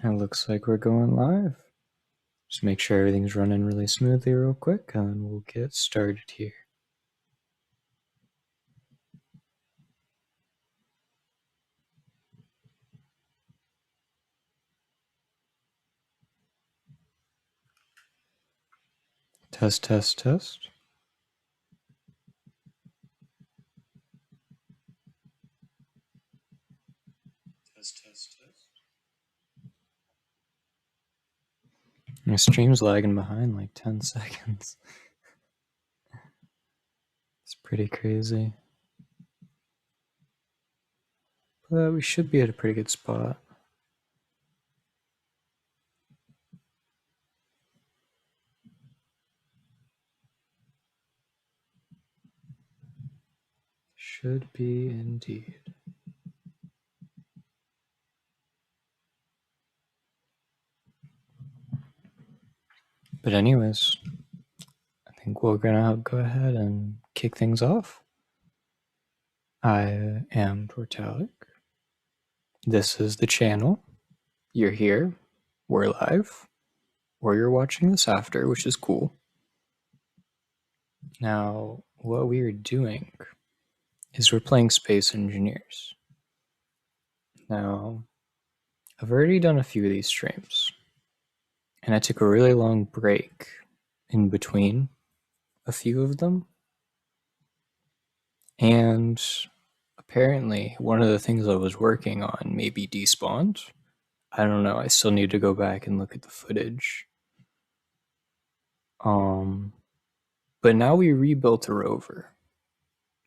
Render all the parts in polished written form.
It looks like we're going live. Just make sure everything's running really smoothly real quick and we'll get started here. Test, test, test. Test, test, test. My stream's lagging behind like 10 seconds. It's pretty crazy. But we should be at a pretty good spot. Should be indeed. But anyways, I think we're gonna go ahead and kick things off. I am Tortalic. This is the channel. You're here. We're live. Or you're watching this after, which is cool. Now, what we are doing is we're playing Space Engineers. Now, I've already done a few of these streams, and I took a really long break in between a few of them. And apparently, one of the things I was working on maybe despawned. I don't know, I still need to go back and look at the footage. But now we rebuilt a rover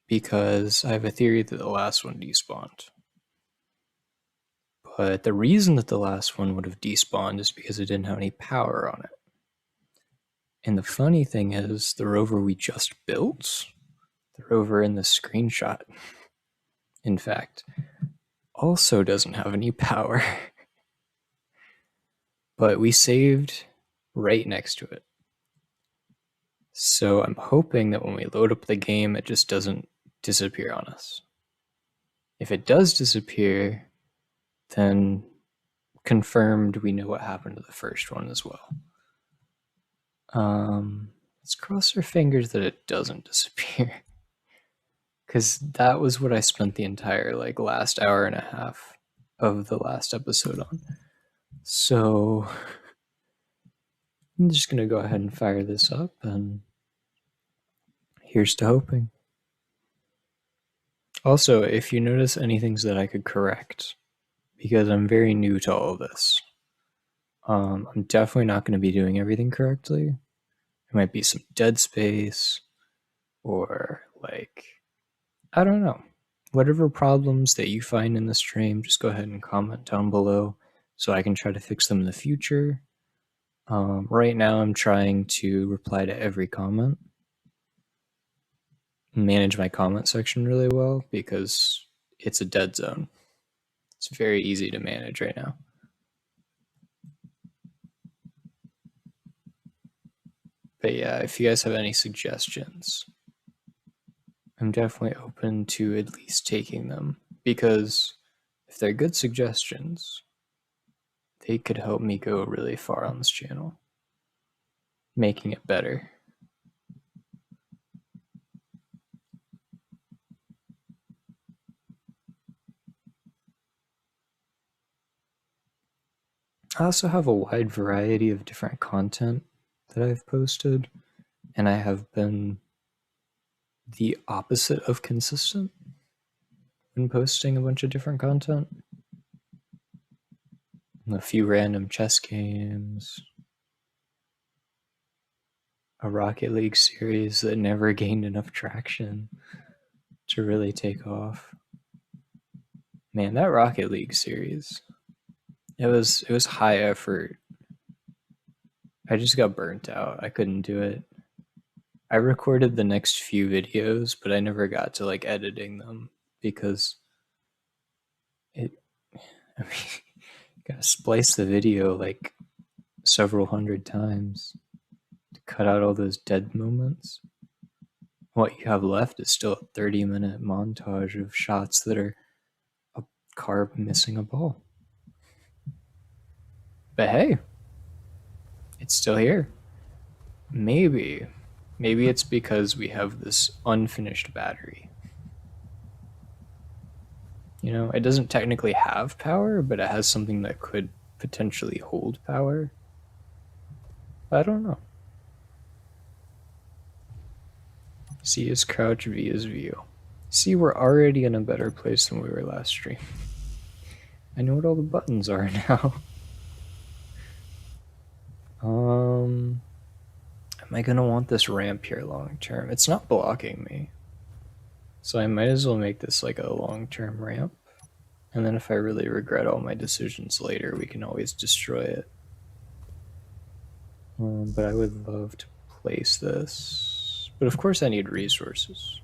because I have a theory that the last one despawned. But the reason that the last one would have despawned is because it didn't have any power on it. And the funny thing is, the rover we just built, the rover in the screenshot, in fact, also doesn't have any power. But we saved right next to it. So I'm hoping that when we load up the game, it just doesn't disappear on us. If it does disappear, then confirmed we know what happened to the first one as well. Let's cross our fingers that it doesn't disappear. Because that was what I spent the entire last hour and a half of the last episode on. So I'm just gonna go ahead and fire this up, and here's to hoping. Also, if you notice any things that I could correct, because I'm very new to all of this, I'm definitely not going to be doing everything correctly. There might be some dead space, or I don't know. Whatever problems that you find in the stream, just go ahead and comment down below so I can try to fix them in the future. Right now I'm trying to reply to every comment, manage my comment section really well because it's a dead zone. It's very easy to manage right now. But yeah, if you guys have any suggestions, I'm definitely open to at least taking them, because if they're good suggestions, they could help me go really far on this channel, making it better. I also have a wide variety of different content that I've posted, and I have been the opposite of consistent when posting a bunch of different content. A few random chess games, a Rocket League series that never gained enough traction to really take off. Man, that Rocket League series, it was high effort. I just got burnt out. I couldn't do it. I recorded the next few videos, but I never got to editing them because I mean, you gotta splice the video several hundred times to cut out all those dead moments. What you have left is still a 30-minute montage of shots that are a carb missing a ball. But hey, it's still here. Maybe it's because we have this unfinished battery. You know, it doesn't technically have power, but it has something that could potentially hold power. I don't know. C is crouch, V is view. See, we're already in a better place than we were last stream. I know what all the buttons are now. Am I gonna want this ramp here long term? It's not blocking me. So I might as well make this like a long-term ramp. And then if I really regret all my decisions later, we can always destroy it. But I would love to place this. But of course I need resources.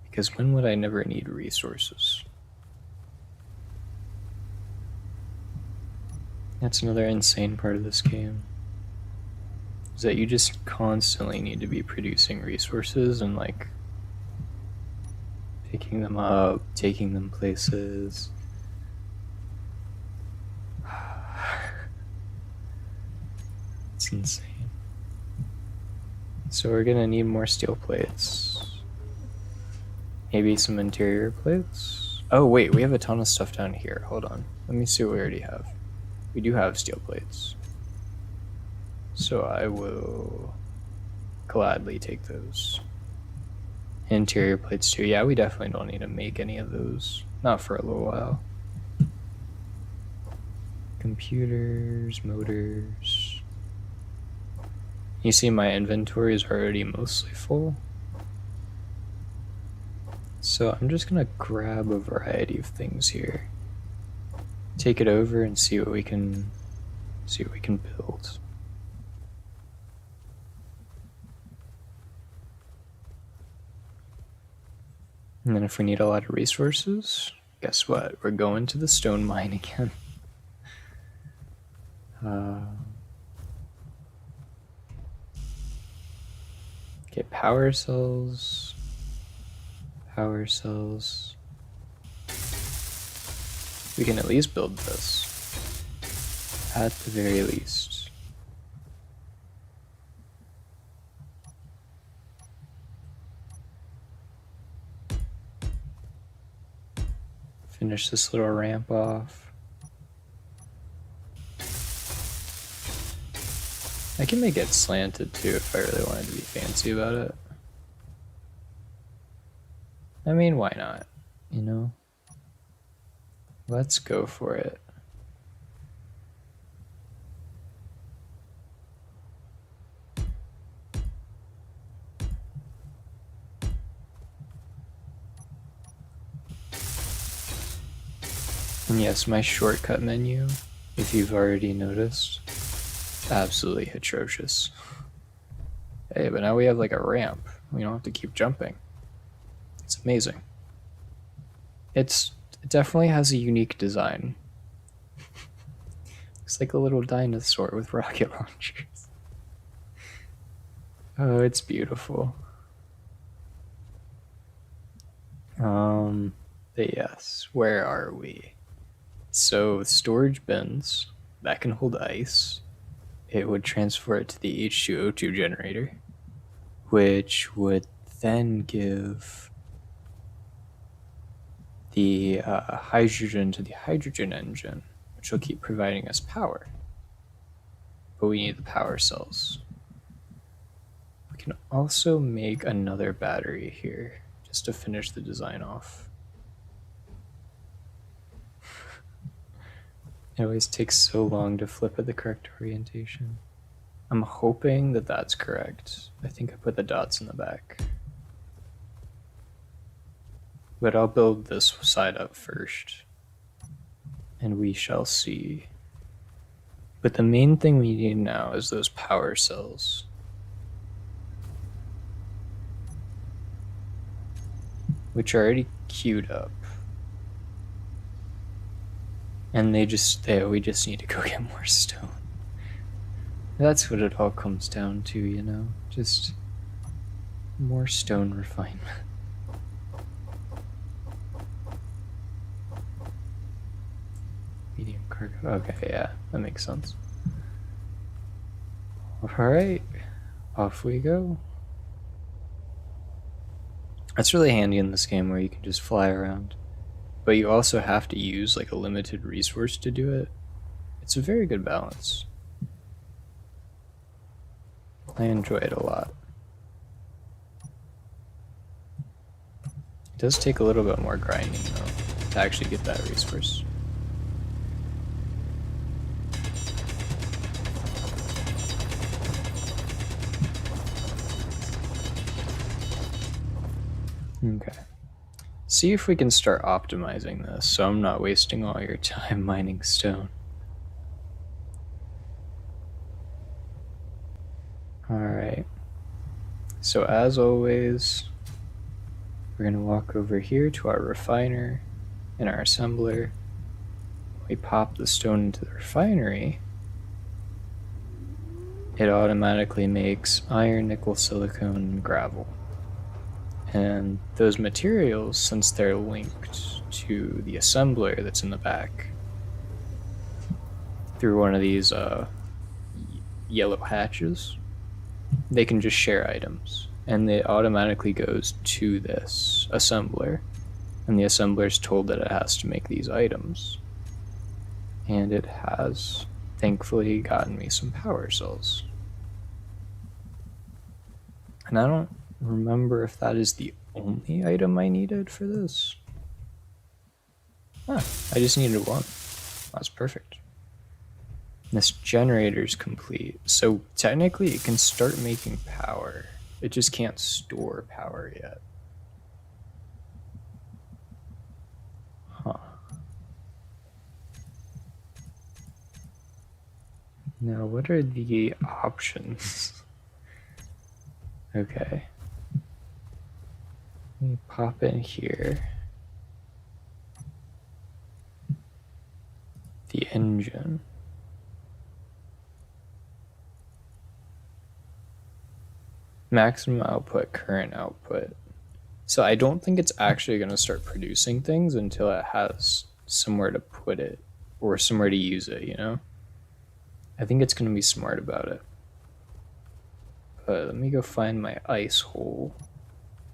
Because when would I never need resources? That's another insane part of this game. Is that you just constantly need to be producing resources and like picking them up, taking them places. It's insane. So we're gonna need more steel plates. Maybe some interior plates. Oh wait, we have a ton of stuff down here. Hold on. Let me see what we already have. We do have steel plates. So I will gladly take those. Interior plates too. Yeah, we definitely don't need to make any of those. Not for a little while. Computers, motors. You see my inventory is already mostly full. So I'm just gonna grab a variety of things here. Take it over and see what we can build. And then if we need a lot of resources, guess what? We're going to the stone mine again. Okay, power cells. Power cells. We can at least build this. At the very least. Finish this little ramp off. I can make it slanted too if I really wanted to be fancy about it. I mean, why not? You know? Let's go for it. And yes, my shortcut menu, if you've already noticed, absolutely atrocious. Hey, but now we have like a ramp. We don't have to keep jumping. It's amazing. It definitely has a unique design. Looks like a little dinosaur with rocket launchers. Oh, it's beautiful. But yes, where are we? So storage bins that can hold ice. It would transfer it to the H2O2 generator, which would then give the hydrogen to the hydrogen engine, which will keep providing us power. But we need the power cells. We can also make another battery here, just to finish the design off. It always takes so long to flip at the correct orientation. I'm hoping that that's correct. I think I put the dots in the back. But I'll build this side up first, and we shall see. But the main thing we need now is those power cells. Which are already queued up. And we just need to go get more stone. That's what it all comes down to, you know? Just more stone refinement. Medium cargo. Okay, yeah, that makes sense. Alright, off we go. That's really handy in this game where you can just fly around. But you also have to use like a limited resource to do it. It's a very good balance. I enjoy it a lot. It does take a little bit more grinding though to actually get that resource. Okay. See if we can start optimizing this so I'm not wasting all your time mining stone. Alright. So as always, we're going to walk over here to our refiner and our assembler. We pop the stone into the refinery. It automatically makes iron, nickel, silicone, and gravel. And those materials, since they're linked to the assembler that's in the back through one of these yellow hatches, they can just share items. And it automatically goes to this assembler. And the assembler is told that it has to make these items. And it has, thankfully, gotten me some power cells. And I don't remember if that is the only item I needed for this. Ah, I just needed one. That's perfect. This generator's complete, so technically it can start making power. It just can't store power yet. Huh. Now, what are the options? Okay. Let me pop in here. The engine. Maximum output, current output. So I don't think it's actually going to start producing things until it has somewhere to put it or somewhere to use it, you know? I think it's going to be smart about it. But let me go find my ice hole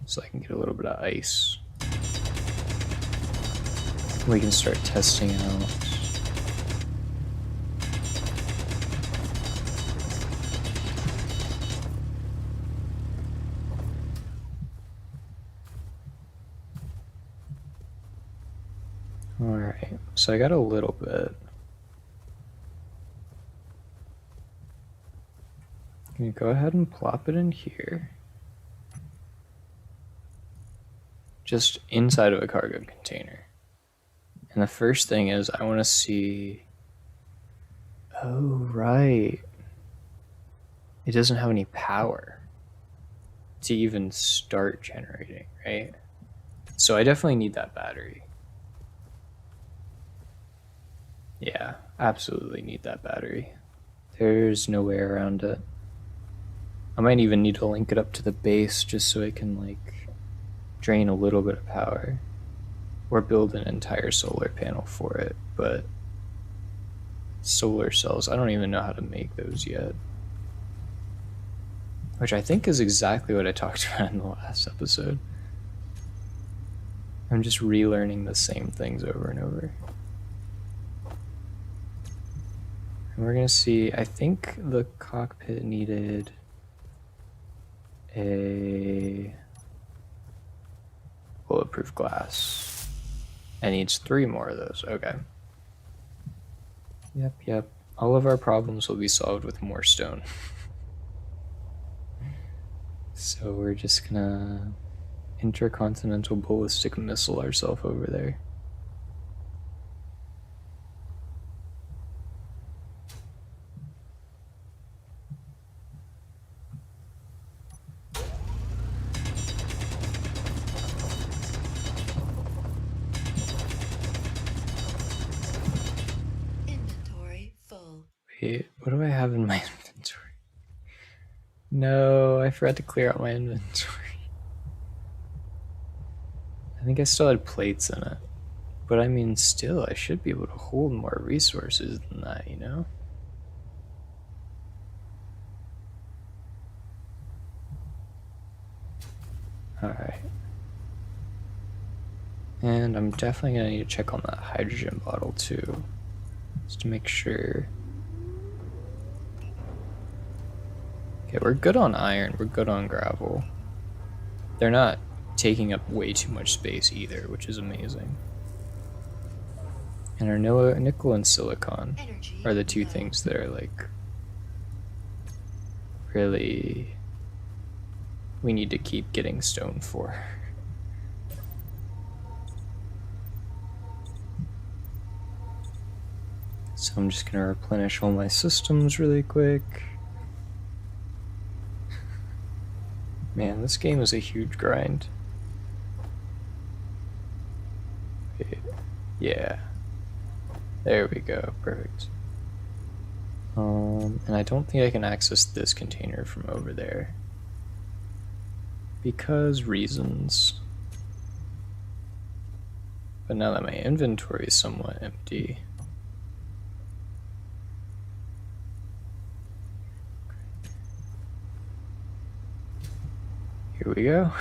so I can get a little bit of ice. We can start testing out. Alright, so I got a little bit. I'm gonna go ahead and plop it in here. Just inside of a cargo container. And the first thing is I want to see... Oh, right. It doesn't have any power to even start generating, right? So I definitely need that battery. Yeah, absolutely need that battery. There's no way around it. I might even need to link it up to the base just so it can like drain a little bit of power or build an entire solar panel for it. But solar cells, I don't even know how to make those yet, which I think is exactly what I talked about in the last episode. I'm just relearning the same things over and over. And we're gonna see, I think the cockpit needed a bulletproof glass. It needs 3 more of those. Okay. Yep. All of our problems will be solved with more stone. So we're just gonna intercontinental ballistic missile ourselves over there. Wait, what do I have in my inventory? No, I forgot to clear out my inventory. I think I still had plates in it. But I mean, still, I should be able to hold more resources than that, you know? Alright. And I'm definitely going to need to check on that hydrogen bottle too, just to make sure. Okay, we're good on iron, we're good on gravel. They're not taking up way too much space either, which is amazing. And our nickel and silicon are the two things that are like really we need to keep getting stone for. So I'm just gonna replenish all my systems really quick. Man, this game is a huge grind. Yeah. There we go, perfect. And I don't think I can access this container from over there. Because reasons. But now that my inventory is somewhat empty. Here we go.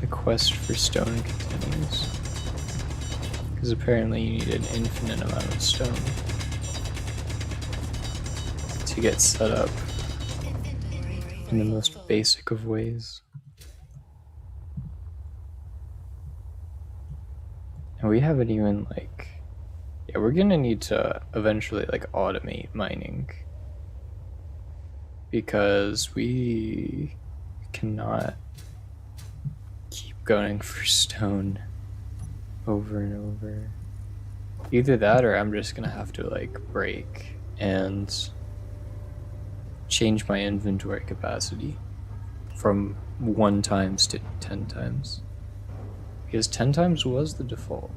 The quest for stone continues. Because apparently you need an infinite amount of stone to get set up in the most basic of ways. And we haven't even yeah, we're gonna need to eventually automate mining. Because we cannot keep going for stone over and over. Either that or I'm just gonna have to break and change my inventory capacity from 1 times to 10 times. Because 10 times was the default.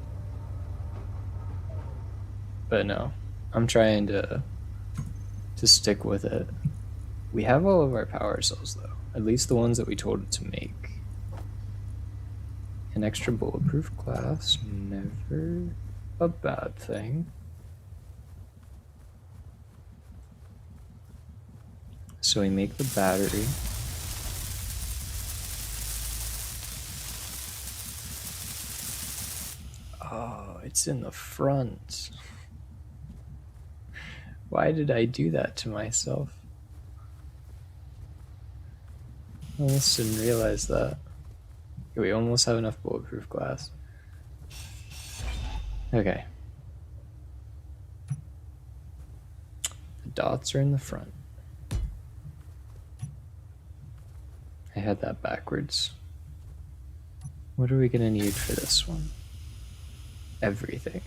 But no, I'm trying to stick with it. We have all of our power cells though, at least the ones that we told it to make. An extra bulletproof glass, never a bad thing. So we make the battery. Oh, it's in the front. Why did I do that to myself? I almost didn't realize that. Okay, we almost have enough bulletproof glass. Okay. The dots are in the front. I had that backwards. What are we gonna need for this one? Everything.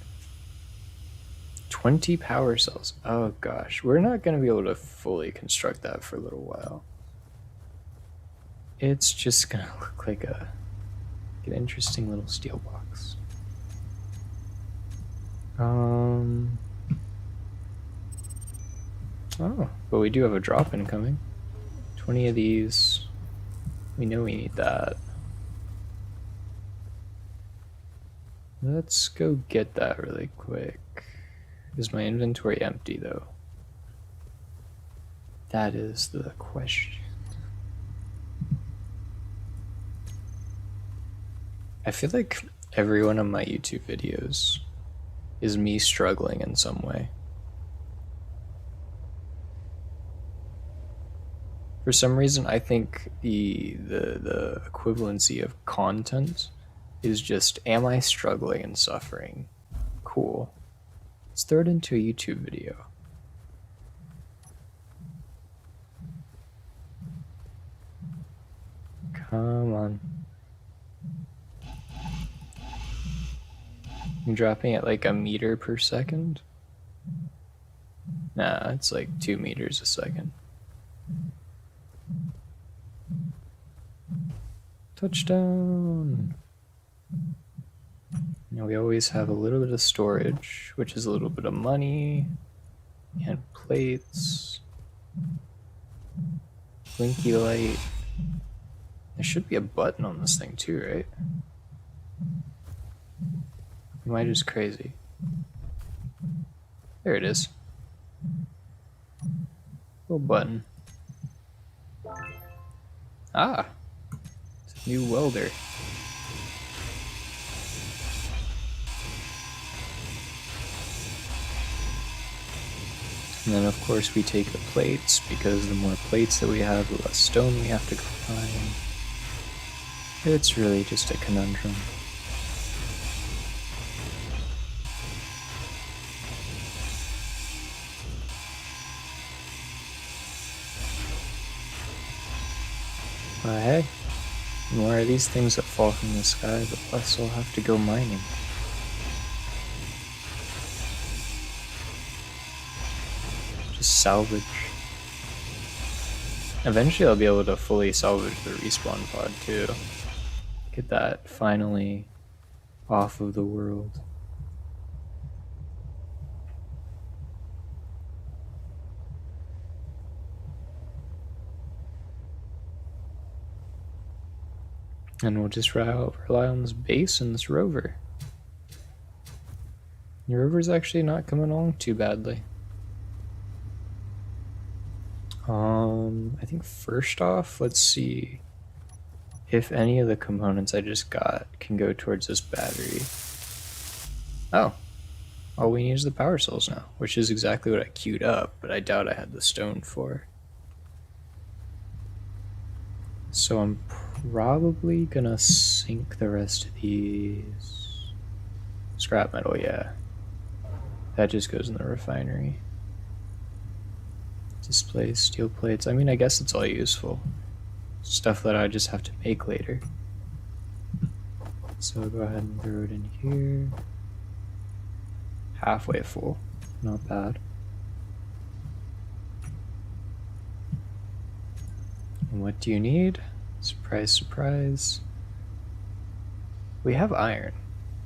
20 power cells. Oh gosh, we're not gonna be able to fully construct that for a little while. It's just gonna look like an interesting little steel box. Oh, but we do have a drop incoming. 20 of these. We know we need that. Let's go get that really quick. Is my inventory empty though? That is the question. I feel like every one of my YouTube videos is me struggling in some way. For some reason, I think the equivalency of content is just, am I struggling and suffering? Cool. Let's throw it into a YouTube video. Come on. I'm dropping at like a meter per second? Nah, it's like 2 meters a second. What Touchdown! Now we always have a little bit of storage, which is a little bit of money and plates. Blinky light. There should be a button on this thing too, right? Am I just crazy? There it is. Little button. Ah! It's a new welder. And then of course we take the plates, because the more plates that we have, the less stone we have to go find. It's really just a conundrum. But hey, the more of these things that fall from the sky, the less I'll have to go mining. Just salvage. Eventually I'll be able to fully salvage the respawn pod too. Get that finally off of the world. And we'll just rely on this base and this rover. The rover's actually not coming along too badly. I think first off, let's see if any of the components I just got can go towards this battery. Oh, all we need is the power cells now, which is exactly what I queued up, but I doubt I had the stone for. So I'm probably gonna sink the rest of these. Scrap metal, yeah. That just goes in the refinery. Displays, steel plates. I mean, I guess it's all useful. Stuff that I just have to make later. So I'll go ahead and throw it in here. Halfway full. Not bad. And what do you need? Surprise, surprise. We have iron.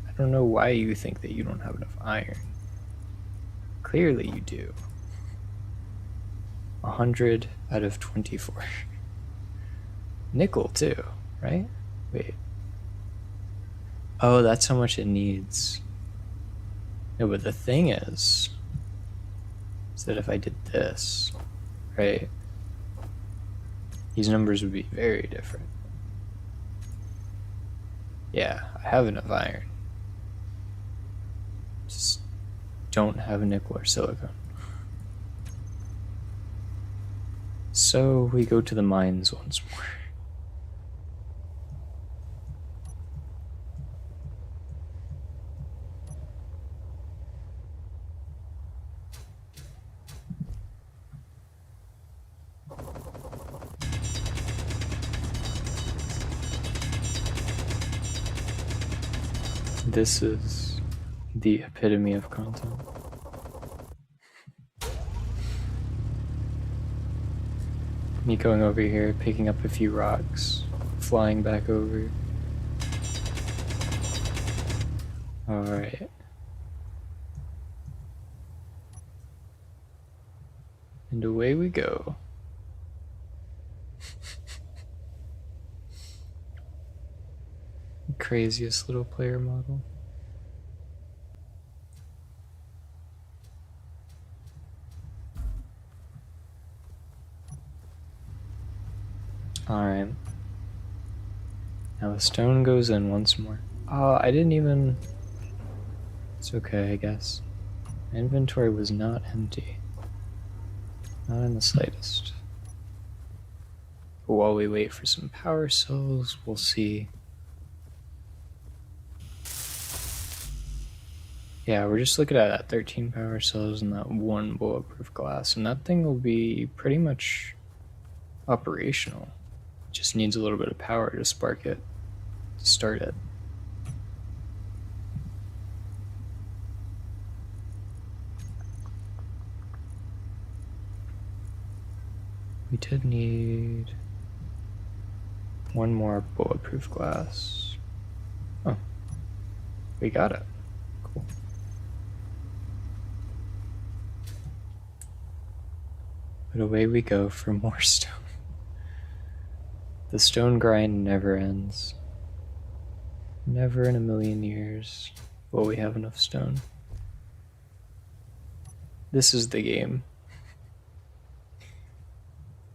I don't know why you think that you don't have enough iron. Clearly you do. 100 out of 24. Nickel too, right? Wait. Oh, that's how much it needs. No, but the thing is that if I did this, right, these numbers would be very different. Yeah, I have enough iron. Just don't have nickel or silicon. So we go to the mines once more. This is the epitome of content. Me going over here, picking up a few rocks, flying back over. Alright. And away we go. Craziest little player model. Alright. Now the stone goes in once more. Oh, I didn't even... It's okay, I guess. My inventory was not empty. Not in the slightest. But while we wait for some power cells, we'll see. Yeah, we're just looking at that 13 power cells and that 1 bulletproof glass, and that thing will be pretty much operational. It just needs a little bit of power to spark it, to start it. We did need One more bulletproof glass. Oh, we got it. Cool. But away we go for more stone. The stone grind never ends. Never in a million years will we have enough stone. This is the game.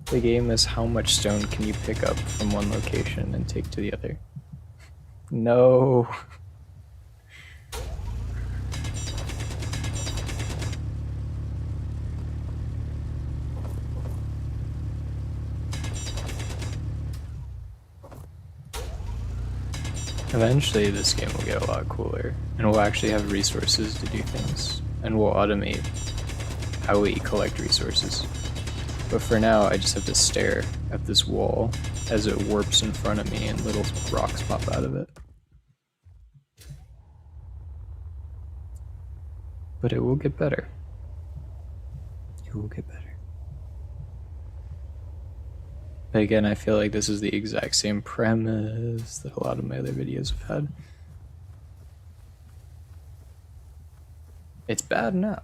The game is how much stone can you pick up from one location and take to the other. No. Eventually this game will get a lot cooler, and we'll actually have resources to do things, and we'll automate how we collect resources. But for now, I just have to stare at this wall as it warps in front of me and little rocks pop out of it. But it will get better. It will get better. But again, I feel like this is the exact same premise that a lot of my other videos have had. It's bad now,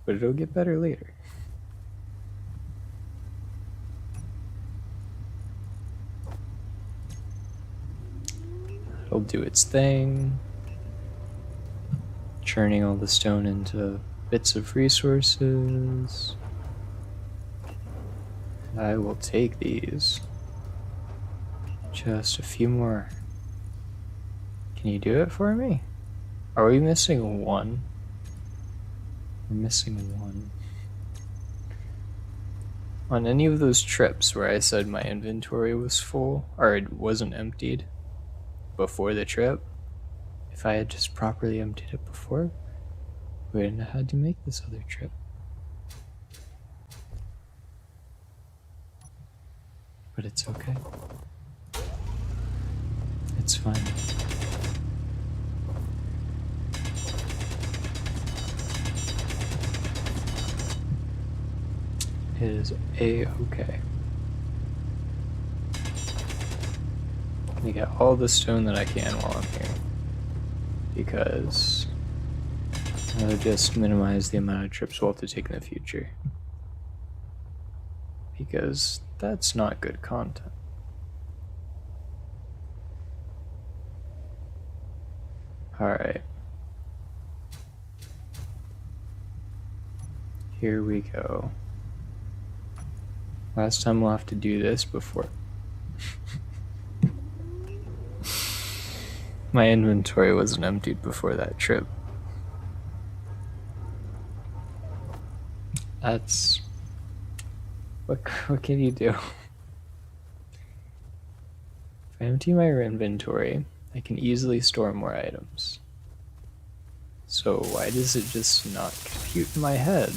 but it'll get better later. It'll do its thing, churning all the stone into bits of resources. I will take these. Just a few more. Can you do it for me? Are we missing one? We're missing one. On any of those trips where I said my inventory was full, or it wasn't emptied before the trip, if I had just properly emptied it before, we wouldn't have had to make this other trip. But it's okay. It's fine. It is a-okay. I get all the stone that I can while I'm here, because I'll just minimize the amount of trips we'll have to take in the future. Because that's not good content. Alright. Here we go. Last time we'll have to do this before. My inventory wasn't emptied before that trip. That's... What can you do? If I empty my inventory, I can easily store more items. So why does it just not compute in my head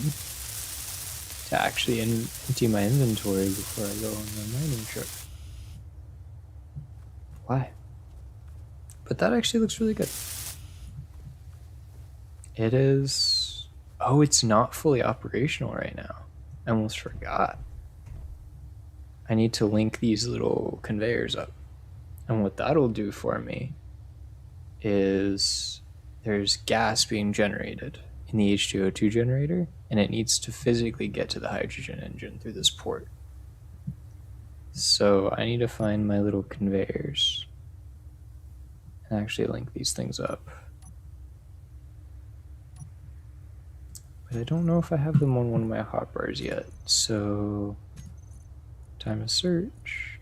to actually empty my inventory before I go on the mining trip? Why? But that actually looks really good. It is... Oh, it's not fully operational right now. I almost forgot. I need to link these little conveyors up. And what that'll do for me is there's gas being generated in the H2O2 generator, and it needs to physically get to the hydrogen engine through this port. So I need to find my little conveyors and actually link these things up. But I don't know if I have them on one of my hotbars yet, so time to search.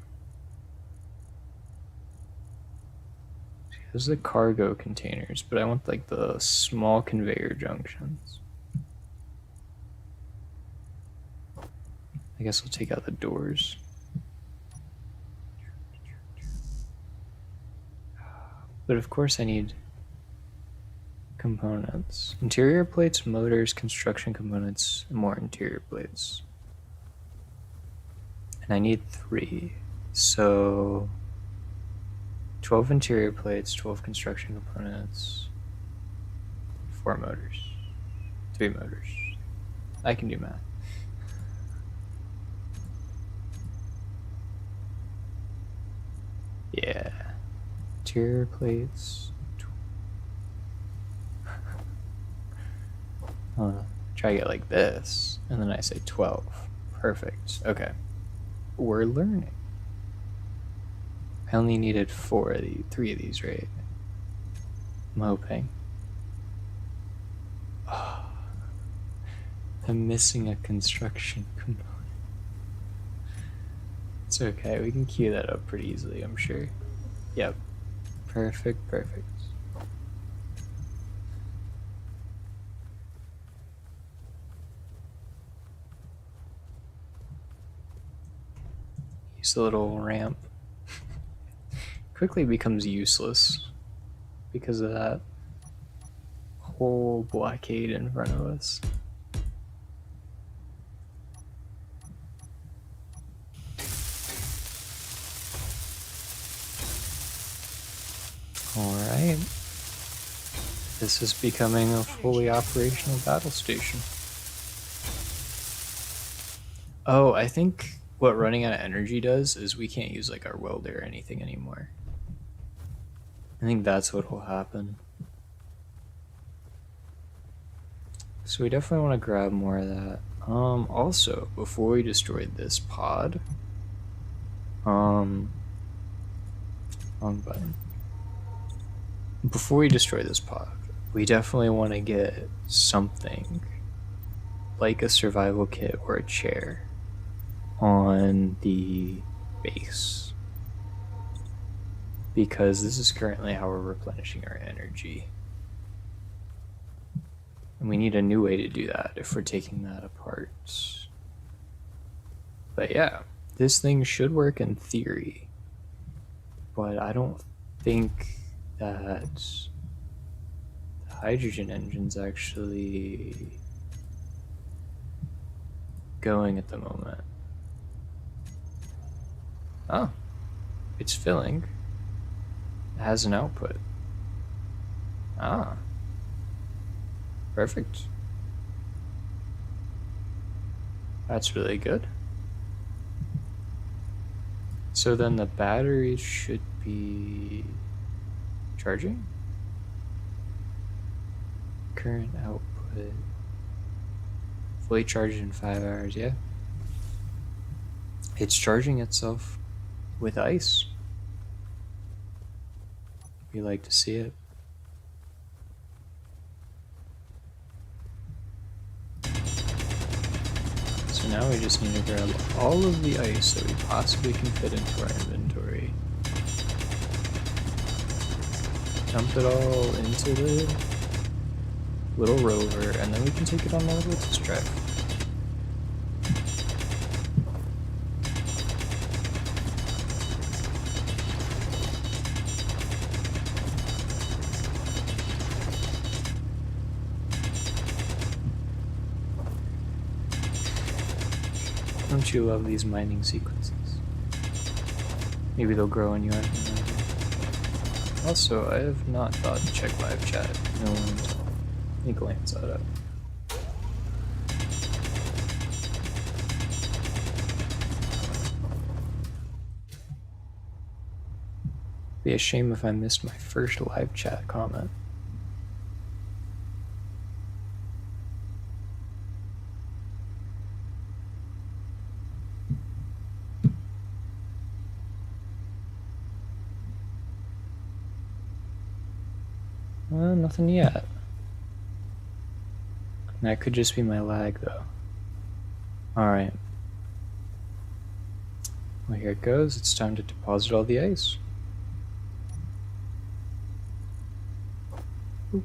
Those are the cargo containers, but I want like the small conveyor junctions. I guess I'll take out the doors. But of course I need components. Interior plates, motors, construction components, and more interior plates. And I need 3. So 12 interior plates, 12 construction components, 4 motors, 3 motors. I can do math. Yeah. Tier plates. Try to get like this, and then I say 12. Perfect. Okay. We're learning. I only needed 3 of these, right? I'm hoping. Oh, I'm missing a construction component. It's okay, we can queue that up pretty easily, I'm sure. Yep. Perfect, perfect. Use the little ramp. Quickly becomes useless because of that whole blockade in front of us. Alright. This is becoming a fully operational battle station. Oh, I think what running out of energy does is we can't use like our welder or anything anymore. I think that's what will happen. So we definitely want to grab more of that. Also, before we destroy this pod, wrong button. Before we destroy this pod, we definitely want to get something like a survival kit or a chair on the base, because this is currently how we're replenishing our energy. And we need a new way to do that if we're taking that apart. But yeah, this thing should work in theory, but I don't think that the hydrogen engine's actually going at the moment. Oh, it's filling. It has an output. Ah, perfect. That's really good. So then the batteries should be charging. Current output. Fully charged in 5 hours, yeah. It's charging itself with ice. We like to see it. So now we just need to grab all of the ice that we possibly can fit into our inventory. Dump it all into the little rover, and then we can take it on a little test drive. Don't you love these mining sequences? Maybe they'll grow on you after that. Also, I have not thought to check live chat. No one's. Let me glance that up. Be a shame if I missed my first live chat comment. Nothing yet. That could just be my lag, though. Alright. Well, here it goes. It's time to deposit all the ice. Boop.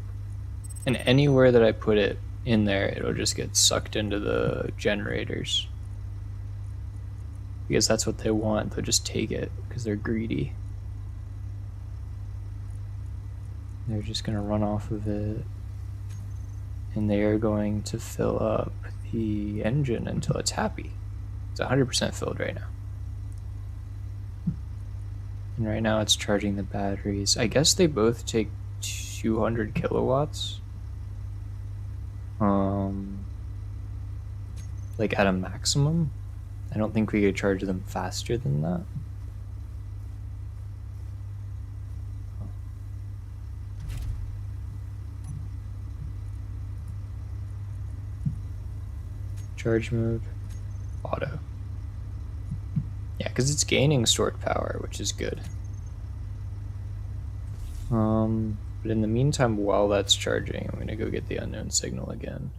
And anywhere that I put it in there, it'll just get sucked into the generators. Because that's what they want. They'll just take it because they're greedy. They're just going to run off of it, and they are going to fill up the engine until it's happy. It's 100% filled right now. And right now it's charging the batteries. I guess they both take 200 kilowatts. Like at a maximum. I don't think we could charge them faster than that. Charge mode. Auto. Yeah, because it's gaining stored power, which is good. But in the meantime, while that's charging, I'm going to go get the unknown signal again.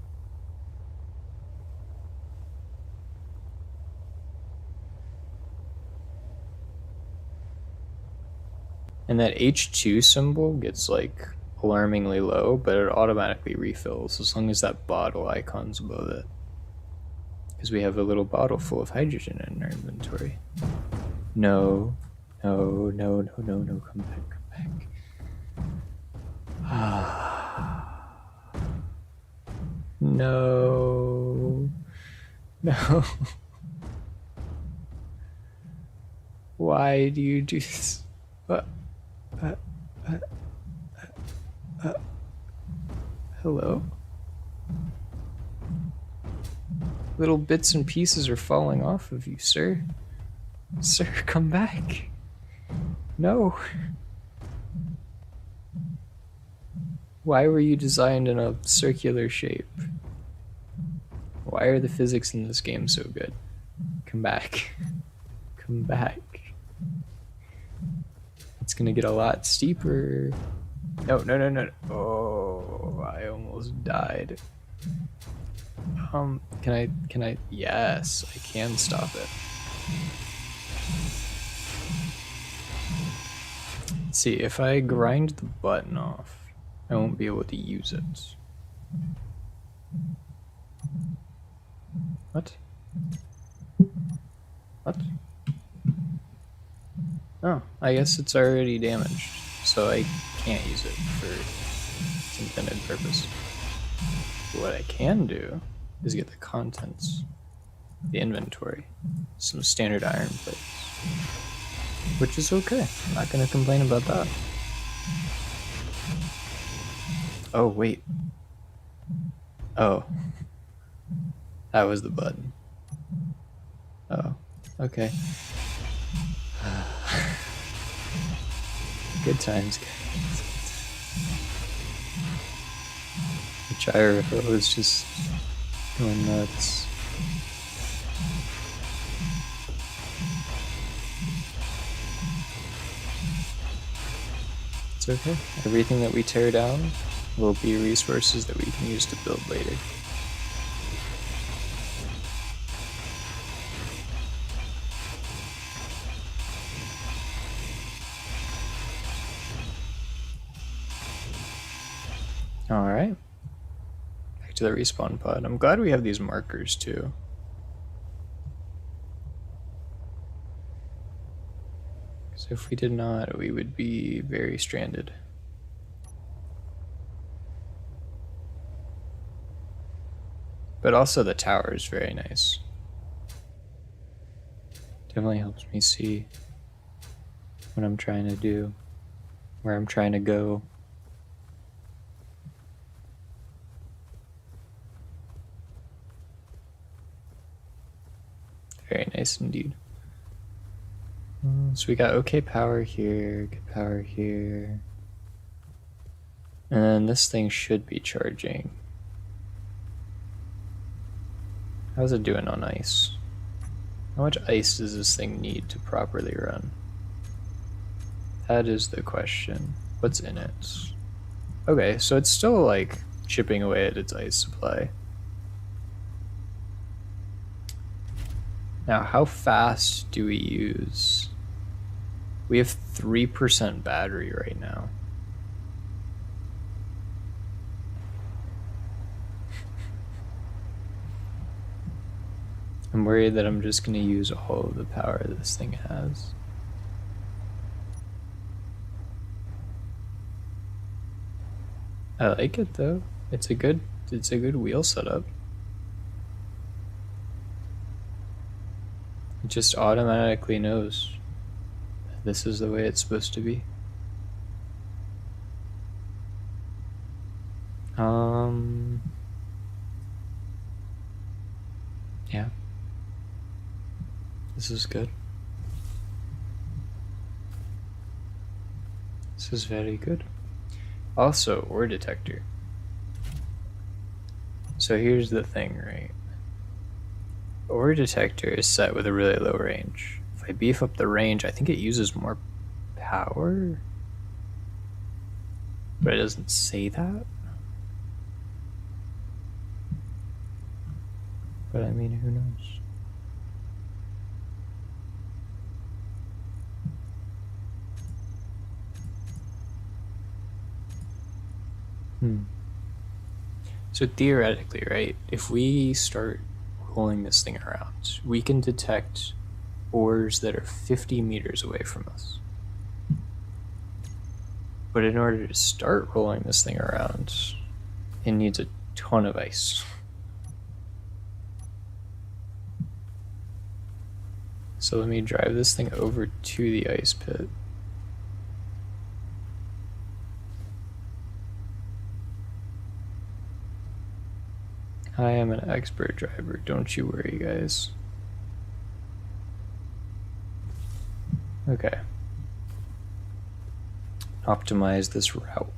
And that H2 symbol gets like alarmingly low, but it automatically refills as long as that bottle icon's above it. Because we have a little bottle full of hydrogen in our inventory. No, no, no, no, no, no, come back, come back. No. No. Why do you do this? Hello? Little bits and pieces are falling off of you, sir. Sir, come back. No. Why were you designed in a circular shape? Why are the physics in this game so good? Come back. Come back. It's gonna get a lot steeper. No, no, no, no. Oh, I almost died. Can I? Yes, I can stop it. Let's see, if I grind the button off, I won't be able to use it. What? What? Oh, I guess it's already damaged, so I can't use it for its intended purpose. But what I can do is get the contents, the inventory, some standard iron plates, which is okay. I'm not going to complain about that. Oh, wait. Oh. That was the button. Oh, okay. Good times, guys. The gyro was just going nuts. It's okay. Everything that we tear down will be resources that we can use to build later. Alright. Back to the respawn pod. I'm glad we have these markers too. Because if we did not, we would be very stranded. But also the tower is very nice. Definitely helps me see what I'm trying to do, where I'm trying to go. Very nice indeed. So we got okay power here, good power here. And then this thing should be charging. How's it doing on ice? How much ice does this thing need to properly run? That is the question. What's in it? Okay, so it's still like chipping away at its ice supply. Now, how fast do we use? We have 3% battery right now. I'm worried that I'm just going to use all of the power this thing has. I like it though. It's a good wheel setup. It just automatically knows this is the way it's supposed to be. Yeah. This is good. This is very good. Also, ore detector. So here's the thing, right? ore detector is set with a really low range. If I beef up the range, I think it uses more power, but it doesn't say that. But I mean, who knows? So theoretically, right, if we start rolling this thing around, we can detect ores that are 50 meters away from us. But in order to start rolling this thing around, it needs a ton of ice. So let me drive this thing over to the ice pit. I am an expert driver, don't you worry, guys. Okay. Optimize this route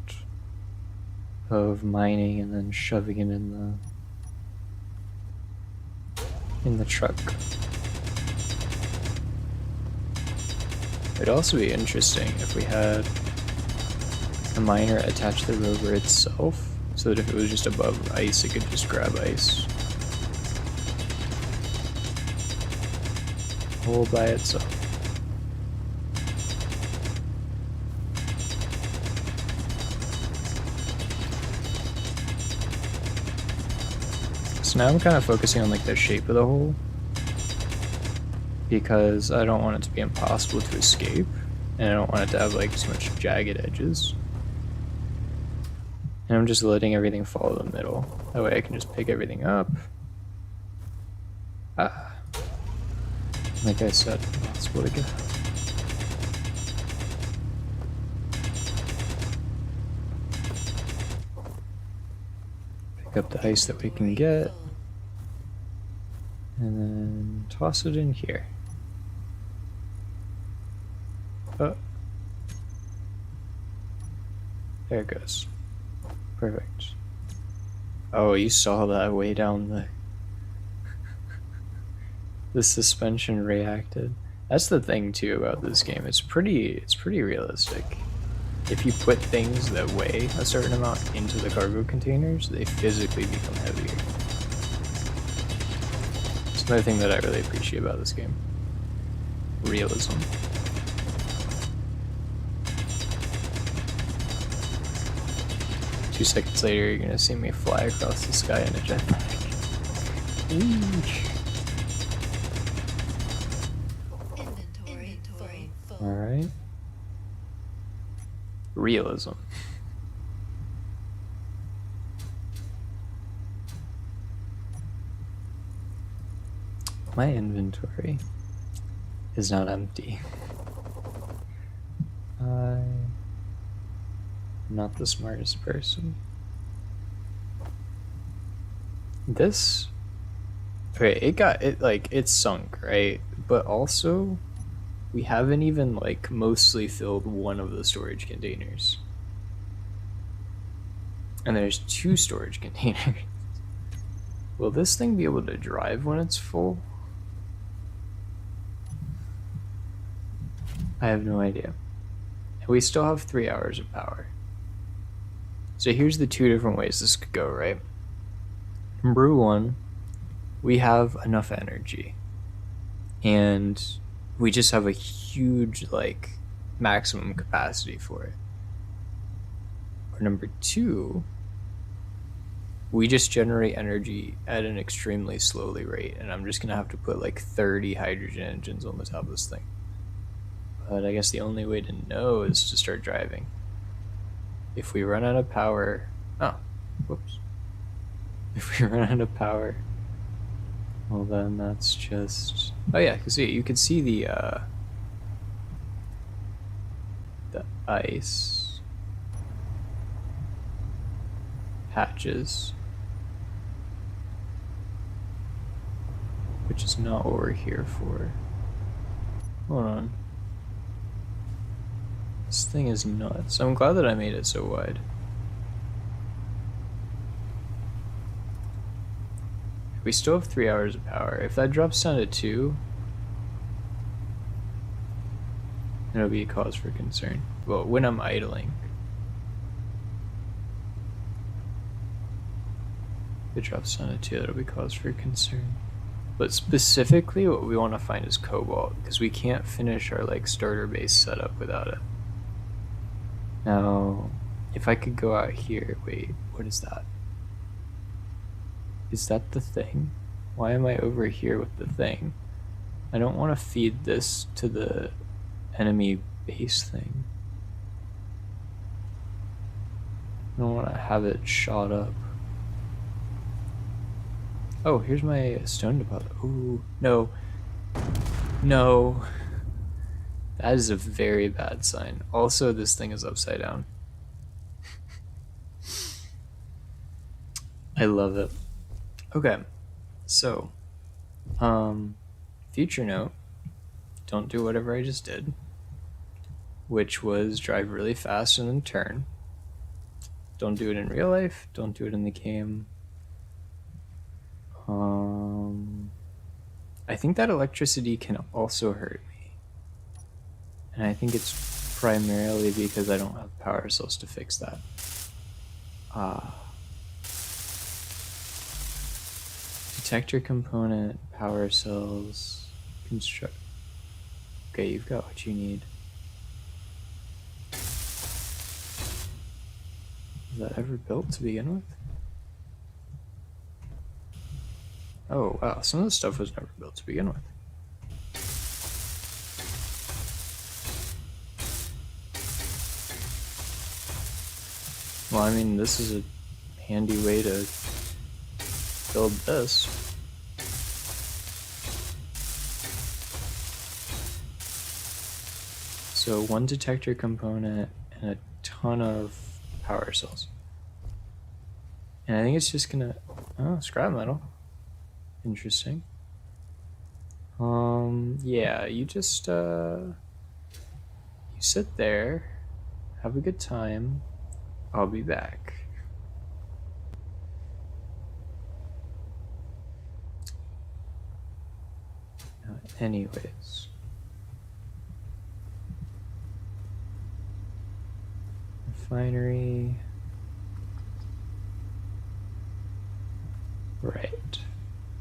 of mining and then shoving it in the truck. It'd also be interesting if we had a miner attach the rover itself, so that if it was just above ice, it could just grab ice all by itself. So now I'm kind of focusing on like the shape of the hole, because I don't want it to be impossible to escape, and I don't want it to have like too much jagged edges. And I'm just letting everything follow the middle. That way I can just pick everything up. Like I said, impossible to get. Pick up the ice that we can get, and then toss it in here. Oh. There it goes. Perfect. Oh, you saw that way down the suspension reacted. That's the thing too about this game. It's pretty realistic. If you put things that weigh a certain amount into the cargo containers, they physically become heavier. It's another thing that I really appreciate about this game. Realism. Two seconds later, you're gonna see me fly across the sky in a jetpack. Alright. Realism. My inventory is not empty. I'm not the smartest person. This, okay, it sunk, right? But also, we haven't even like mostly filled one of the storage containers. And there's 2 storage containers. Will this thing be able to drive when it's full? I have no idea. And we still have 3 hours of power. So here's the 2 different ways this could go, right? Number 1, we have enough energy. And we just have a huge, like, maximum capacity for it. Or number 2, we just generate energy at an extremely slowly rate, and I'm just gonna have to put like 30 hydrogen engines on the top of this thing. But I guess the only way to know is to start driving. If we run out of power, whoops. If we run out of power, well then that's just, oh yeah, you could see the ice patches, which is not what we're here for. Hold on. This thing is nuts. I'm glad that I made it so wide. We still have 3 hours of power. If that drops down to 2, it'll be a cause for concern. Well, when I'm idling. If it drops down to 2, that'll be cause for concern. But specifically, what we want to find is cobalt, because we can't finish our like starter base setup without it. Now, if I could go out here, wait, what is that? Is that the thing? Why am I over here with the thing? I don't want to feed this to the enemy base thing. I don't want to have it shot up. Oh, here's my stone deposit. Ooh, no. No. That is a very bad sign. Also, this thing is upside down. I love it. Okay, so, future note, don't do whatever I just did, which was drive really fast and then turn. Don't do it in real life, don't do it in the game. I think that electricity can also hurt me. And I think it's primarily because I don't have power cells to fix that. Detector component, power cells, construct. Okay, you've got what you need. Was that ever built to begin with? Oh, wow, some of the stuff was never built to begin with. Well, I mean, this is a handy way to build this. So 1 detector component and a ton of power cells. And I think it's just gonna, oh, scrap metal. Interesting. Yeah, you just, you sit there, have a good time. I'll be back. Anyways. Refinery. Right.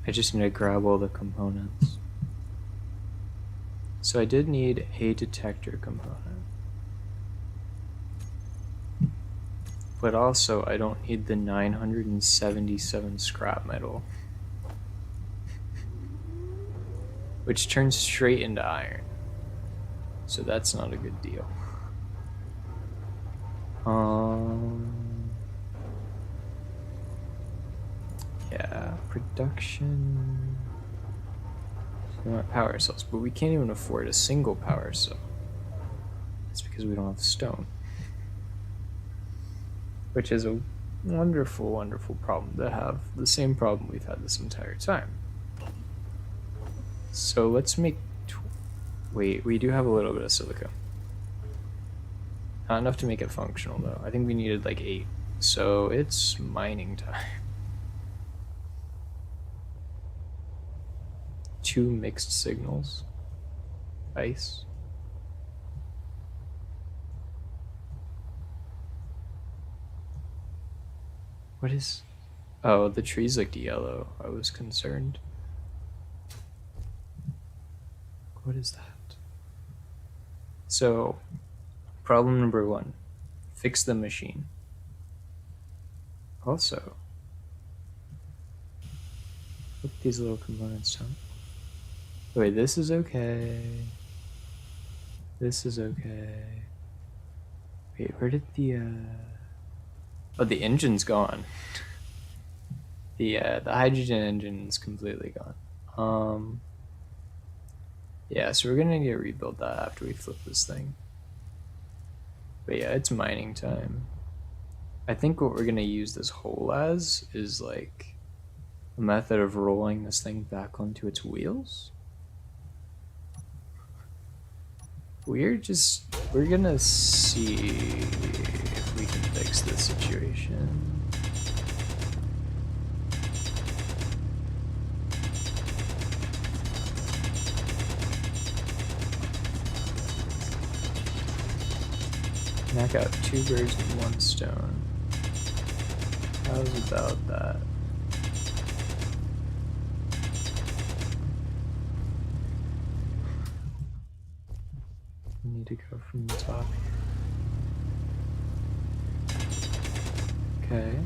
I just need to grab all the components. So I did need a detector component. But also I don't need the 977 scrap metal. Which turns straight into iron. So that's not a good deal. Yeah, production. We want power cells, but we can't even afford a single power cell. That's because we don't have stone. Which is a wonderful, wonderful problem to have. The same problem we've had this entire time. So let's make... Wait, we do have a little bit of silica. Not enough to make it functional, though. I think we needed like 8. So it's mining time. 2 mixed signals. Ice. What is... Oh, the trees looked yellow. I was concerned. What is that? So, problem number 1. Fix the machine. Also, put these little components down. Wait, this is okay. This is okay. Wait, where did the, Oh, the engine's gone. The hydrogen engine is completely gone. Yeah, so we're gonna need to rebuild that after we flip this thing. But yeah, it's mining time. I think what we're gonna use this hole as is like a method of rolling this thing back onto its wheels. We're gonna see if we can fix this situation. Knock out 2 birds with 1 stone. How's about that? I need to go from the top here. Okay.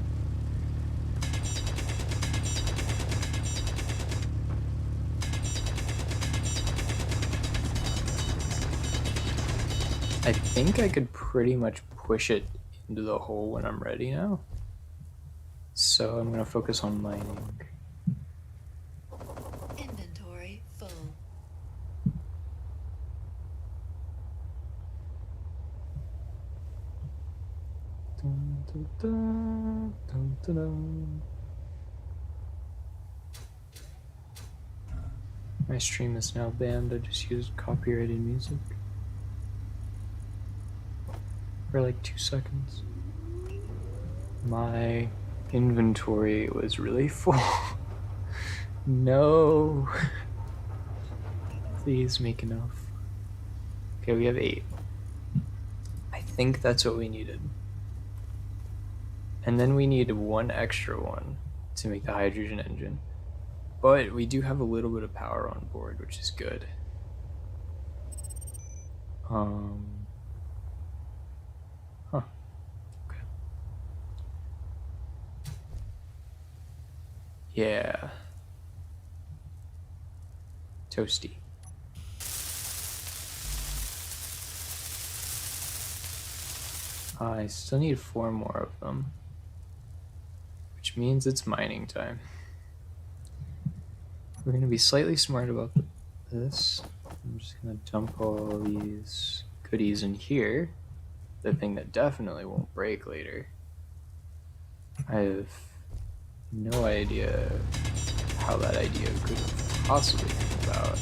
I think I could pretty much push it into the hole when I'm ready now. So I'm going to focus on mining. Inventory full. Dun, dun, dun, dun, dun, dun. My stream is now banned. I just used copyrighted music for like 2 seconds. My inventory was really full. No. Please make enough. Okay, we have 8. I think that's what we needed. And then we need 1 extra one to make the hydrogen engine. But we do have a little bit of power on board, which is good. Huh. Okay. Yeah. Toasty. I still need 4 more of them, which means it's mining time. We're going to be slightly smart about this. I'm just going to dump all these goodies in here. The thing that definitely won't break later. I have no idea how that idea could have possibly come about.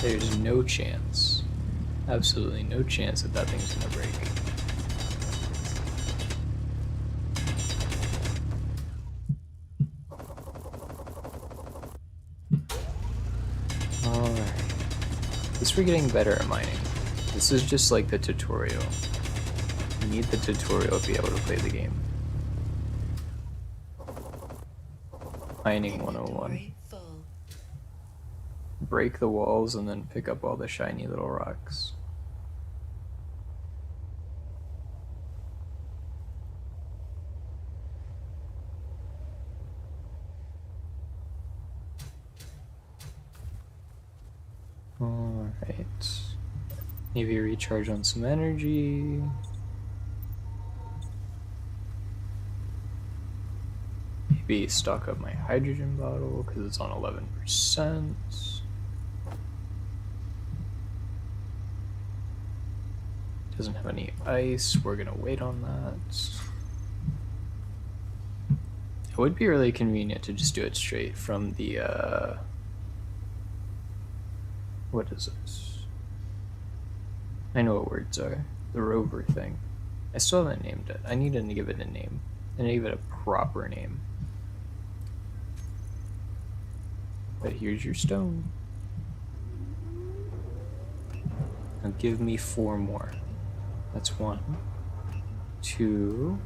There's no chance, absolutely no chance that thing's gonna break. Alright. At least we're getting better at mining. This is just like the tutorial. You need the tutorial to be able to play the game. Mining 101. Break the walls and then pick up all the shiny little rocks. Alright. Maybe recharge on some energy. Maybe stock up my hydrogen bottle because it's on 11%. Doesn't have any ice. We're gonna wait on that. It would be really convenient to just do it straight from the what is it? I know what words are. The rover thing. I still haven't named it. I need to give it a name. I need to give it a proper name. But here's your stone. Now give me 4 more. That's 1, 2.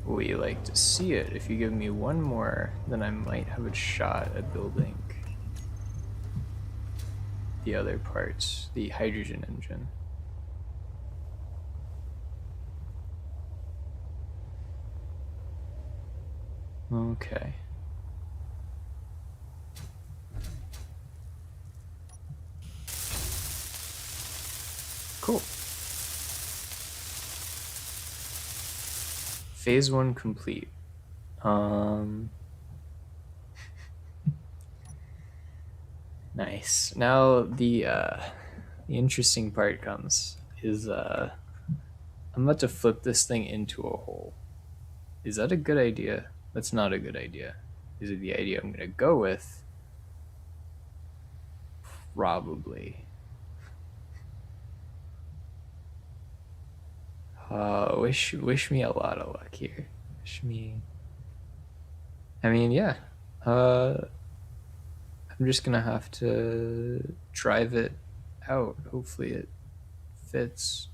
We like to see it. If you give me 1 more, then I might have a shot at building the other parts, the hydrogen engine. Okay. Cool. Phase 1 complete. Nice. Now the interesting part comes is I'm about to flip this thing into a hole. Is that a good idea? That's not a good idea. Is it the idea I'm gonna go with? Probably. Wish me a lot of luck here. Wish me. I mean, yeah. I'm just gonna have to drive it out. Hopefully it fits.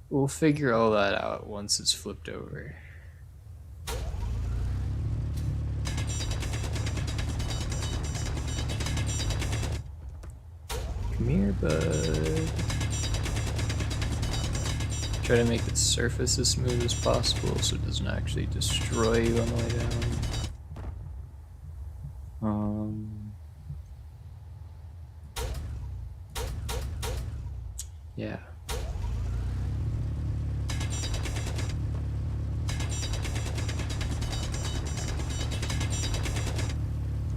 We'll figure all that out once it's flipped over. Come here, bud. Try to make the surface as smooth as possible so it doesn't actually destroy you on the way down. Yeah.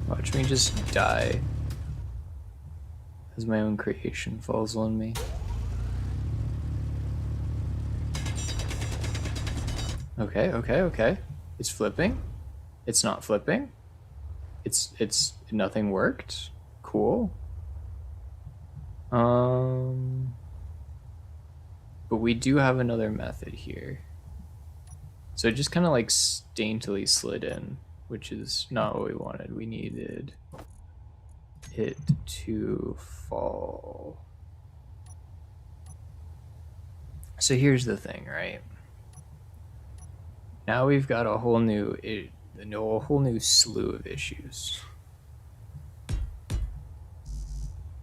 Watch me just die as my own creation falls on me. Okay. It's flipping. It's not flipping. It's nothing worked. Cool. But we do have another method here. So it just kind of like daintily slid in, which is not what we wanted. We needed it to fall. So here's the thing, right? Now we've got a whole new slew of issues.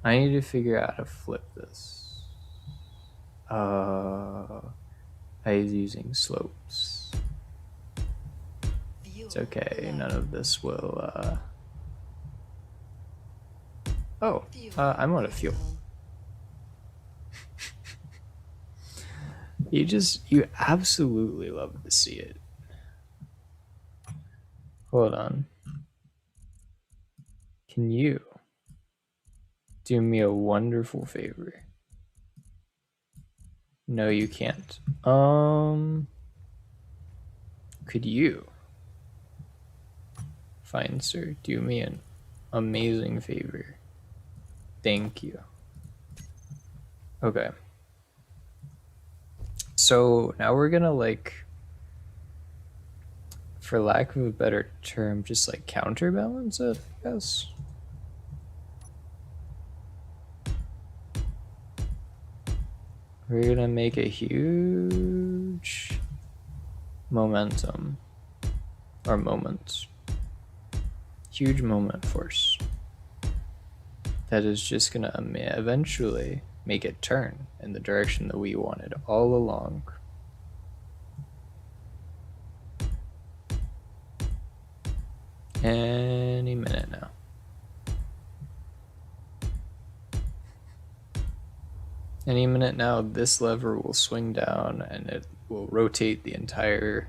I need to figure out how to flip this. I was using slopes. It's okay, none of this will, I'm out of fuel. You absolutely love to see it. Hold on. Can you do me a wonderful favor? No, you can't. Could you, fine sir, do me an amazing favor? Thank you. Okay. So now we're gonna, like, for lack of a better term, just like counterbalance it, I guess. We're gonna make a huge momentum, or moment. Huge moment force. That is just gonna eventually make it turn in the direction that we wanted all along. Any minute now. Any minute now, this lever will swing down and it will rotate the entire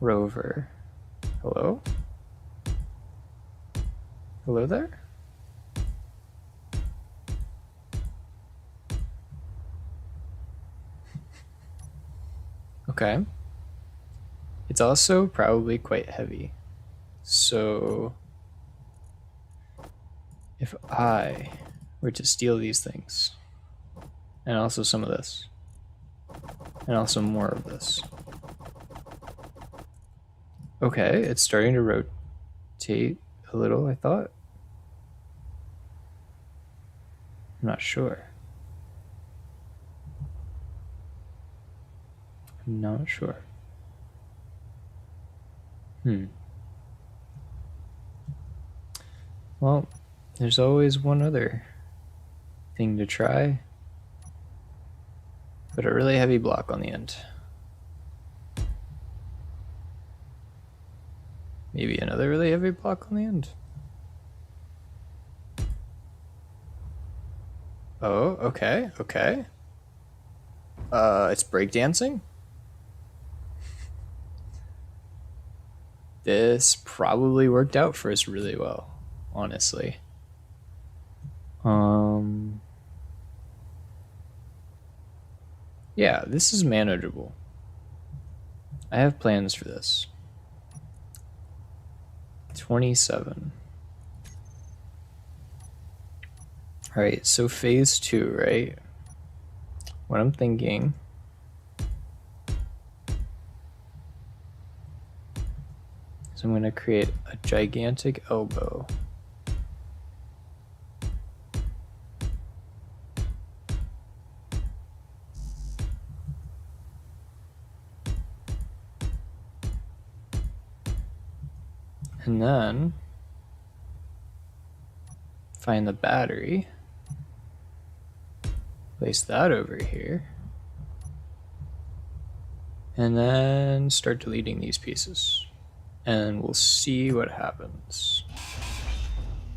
rover. Hello? Hello there? Okay. It's also probably quite heavy. So if I were to steal these things, and also some of this, and also more of this. Okay, it's starting to rotate a little, I thought. I'm not sure. I'm not sure. Well, there's always one other thing to try. Put a really heavy block on the end. Maybe another really heavy block on the end. Oh, okay. It's breakdancing. This probably worked out for us really well, honestly. Yeah, this is manageable. I have plans for this. 27. All right, so phase 2, right? What I'm thinking So I'm going to create a gigantic elbow. And then find the battery, place that over here, and then start deleting these pieces. And we'll see what happens.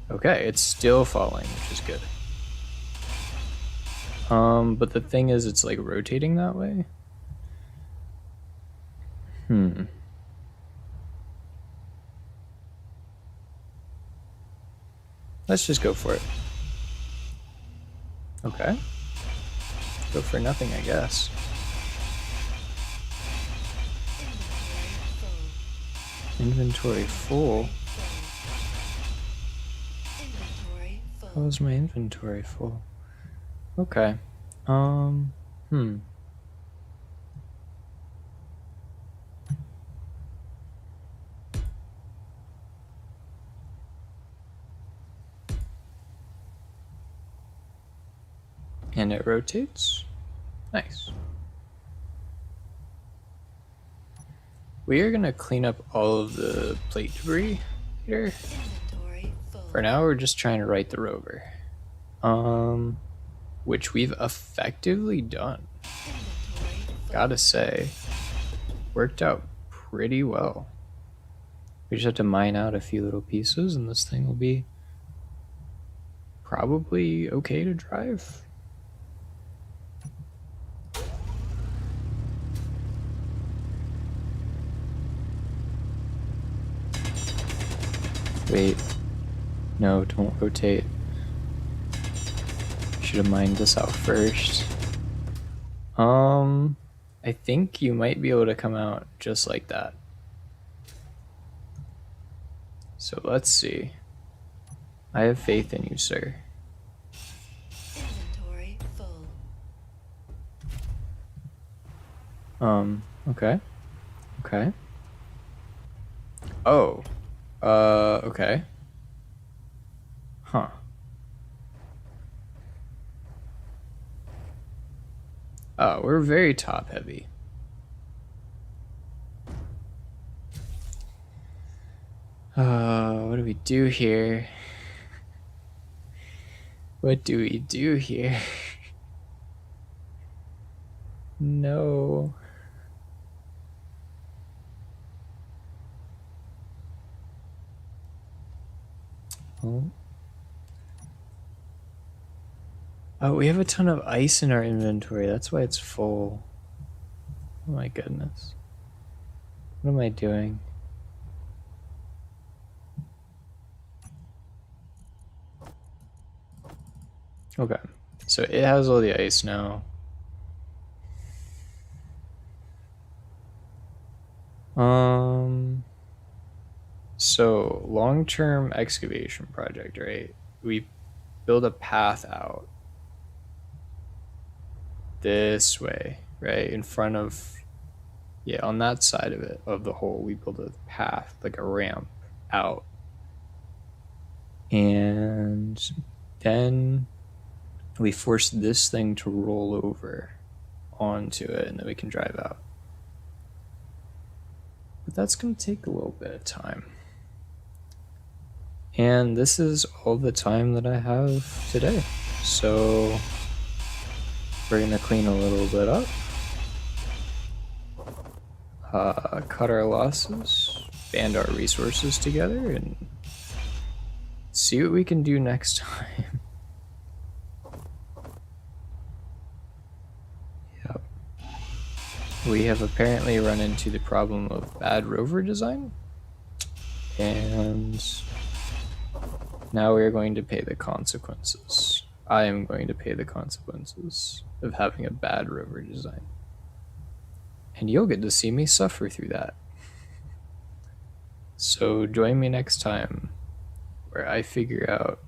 Okay, it's still falling, which is good. But the thing is, it's like rotating that way. Let's just go for it. Okay. Go for nothing, I guess. Inventory full. How is my inventory full? Okay. And it rotates. Nice. We are going to clean up all of the plate debris here. For now, we're just trying to right the rover. Which we've effectively done. Gotta say, worked out pretty well. We just have to mine out a few little pieces and this thing will be probably okay to drive. Wait. No, don't rotate. Should have mined this out first. I think you might be able to come out just like that. So let's see. I have faith in you, sir. Inventory full. Okay. Okay. Oh. Okay. Huh. Oh, we're very top heavy. What do we do here? What do we do here? No. Oh, we have a ton of ice in our inventory. That's why it's full. Oh my goodness. What am I doing? Okay. So it has all the ice now. So long-term excavation project, right? We build a path out this way, right? In front of, yeah, on that side of it, of the hole, we build a path, like a ramp out. And then we force this thing to roll over onto it, and then we can drive out. But that's going to take a little bit of time. And this is all the time that I have today. So we're going to clean a little bit up, cut our losses, band our resources together, and see what we can do next time. Yep. We have apparently run into the problem of bad rover design, and now we are going to pay the consequences. I am going to pay the consequences of having a bad rover design. And you'll get to see me suffer through that. So join me next time where I figure out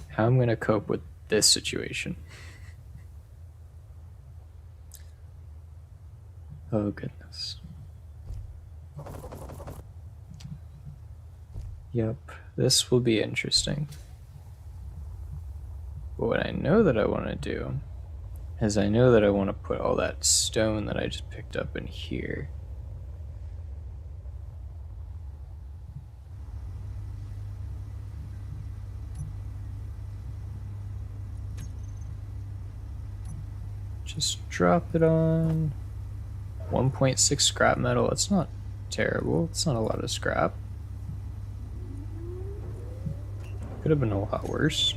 how I'm going to cope with this situation. Oh, goodness. Yep, this will be interesting. But what I know that I want to do is I know that I want to put all that stone that I just picked up in here. Just drop it on 1.6 scrap metal. It's not terrible. It's not a lot of scrap. Could have been a lot worse.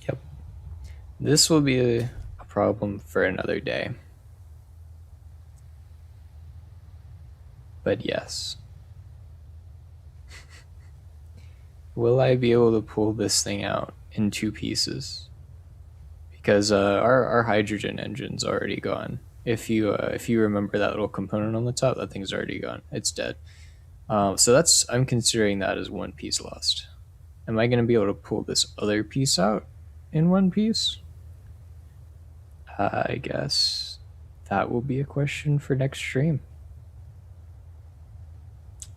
Yep. This will be a problem for another day. But yes. Will I be able to pull this thing out in 2 pieces? Because our hydrogen engine's already gone. If you remember that little component on the top, that thing's already gone. It's dead. So I'm considering that as 1 piece lost. Am I going to be able to pull this other piece out in 1 piece? I guess that will be a question for next stream.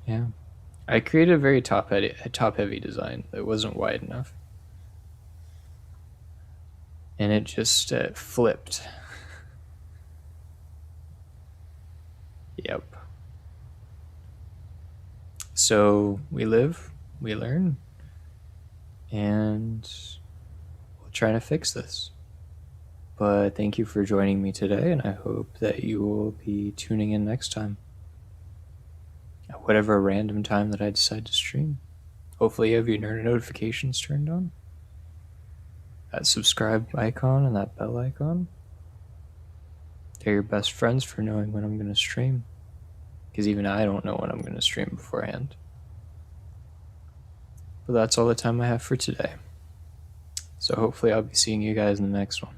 Yeah. I created a very top heavy design that wasn't wide enough. And it just flipped. Yep. So we live, we learn, and we'll try to fix this. But thank you for joining me today, and I hope that you will be tuning in next time. At whatever random time that I decide to stream. Hopefully you have your notifications turned on. That subscribe icon and that bell icon. They're your best friends for knowing when I'm going to stream. Because even I don't know when I'm going to stream beforehand. But that's all the time I have for today. So hopefully I'll be seeing you guys in the next one.